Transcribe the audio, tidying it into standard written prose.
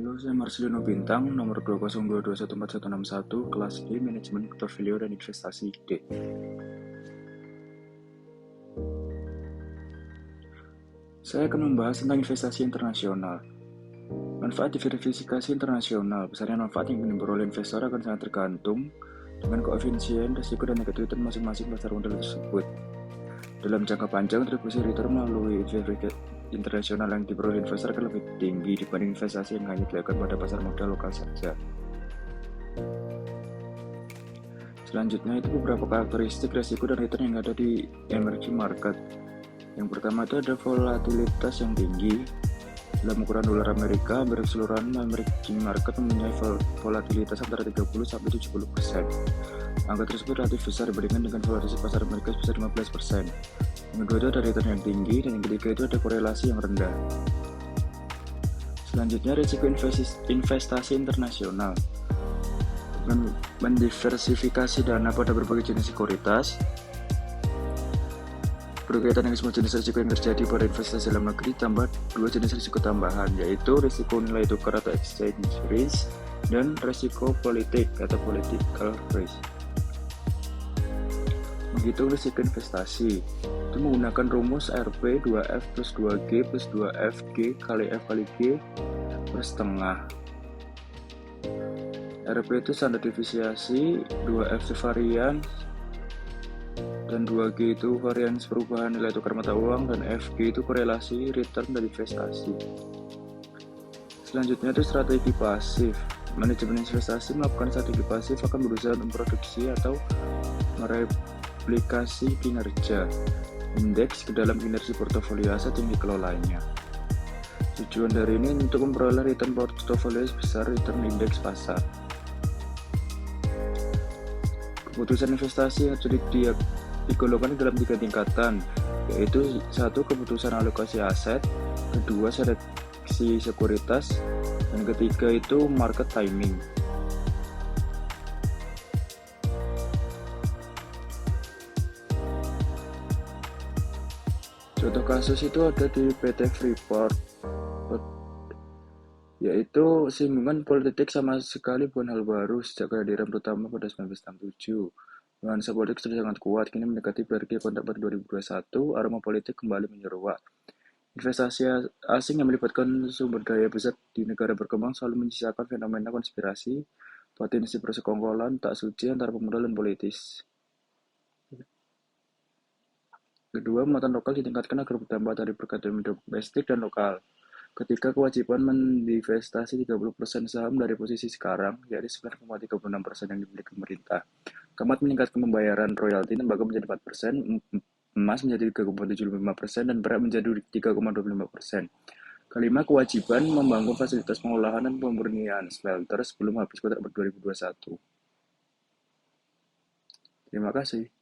Halo, saya Marcelino Bintang, nomor 202214161, kelas E, Manajemen Portofolio dan Investasi D. Saya akan membahas tentang investasi internasional. Manfaat diversifikasi internasional. Besarnya manfaat yang diperoleh investor akan sangat tergantung dengan koefisien risiko dan negatif masing-masing pasar modal tersebut. Dalam jangka panjang, kontribusi return melalui investasi internasional yang diperoleh investor akan lebih tinggi dibanding investasi yang hanya dilakukan pada pasar modal lokal saja. Selanjutnya itu beberapa karakteristik resiko dan return yang ada di emerging market. Yang pertama itu ada volatilitas yang tinggi. Dalam ukuran dolar Amerika, hampir keseluruhan emerging market mempunyai volatilitas antara 30-70%. Angka tersebut relatif besar dibandingkan dengan volatilitas pasar Amerika sebesar 15%. Yang kedua itu ada return yang tinggi, dan yang ketiga itu ada korelasi yang rendah. Selanjutnya risiko investasi internasional. Mendiversifikasi dana pada berbagai jenis sekuritas berkaitan dengan semua jenis risiko yang terjadi pada investasi dalam negeri, tambah dua jenis risiko tambahan, yaitu risiko nilai tukar atau exchange risk dan risiko politik atau political risk. Menghitung risiko investasi itu menggunakan rumus RP 2F plus 2G plus 2FG kali F kali G per setengah. RP itu standar deviasi, 2F itu varians, dan 2G itu varians perubahan nilai tukar mata uang, dan FG itu korelasi return dari investasi. Selanjutnya itu strategi pasif. Manajemen investasi melakukan strategi pasif akan berusaha memproduksi atau mereplikasi kinerja indeks ke dalam kinerja portofolio aset yang dikelolanya. Tujuan dari ini untuk memperoleh return portofolio sebesar return indeks pasar. Keputusan investasi yang sudah digolongkan dalam 3 tingkatan, yaitu 1. Keputusan alokasi aset, kedua seleksi sekuritas, dan ketiga itu market timing. Contoh kasus itu ada di PT Freeport, yaitu singgungan politik sama sekali bukan hal baru sejak kehadiran pertama pada 1967. Nuansa politik sudah sangat kuat, kini mendekati periode kontrak pada 2021, aroma politik kembali menyeruak. Investasi asing yang melibatkan sumber daya besar di negara berkembang selalu menyisakan fenomena konspirasi, potensi persekongkolan tak suci antara pemodal dan politis. Kedua, muatan lokal ditingkatkan agar berdampak dari pergerakan domestik dan lokal. Ketika kewajiban mendivestasi 30% saham dari posisi sekarang, yakni 9,36% yang dimiliki pemerintah. Keempat, meningkatkan pembayaran royalti tembaga menjadi 4%, emas menjadi 3,75%, dan perak menjadi 3,25%. Kelima, kewajiban membangun fasilitas pengolahan dan pemurnian smelter sebelum habis kontrak pada 2021. Terima kasih.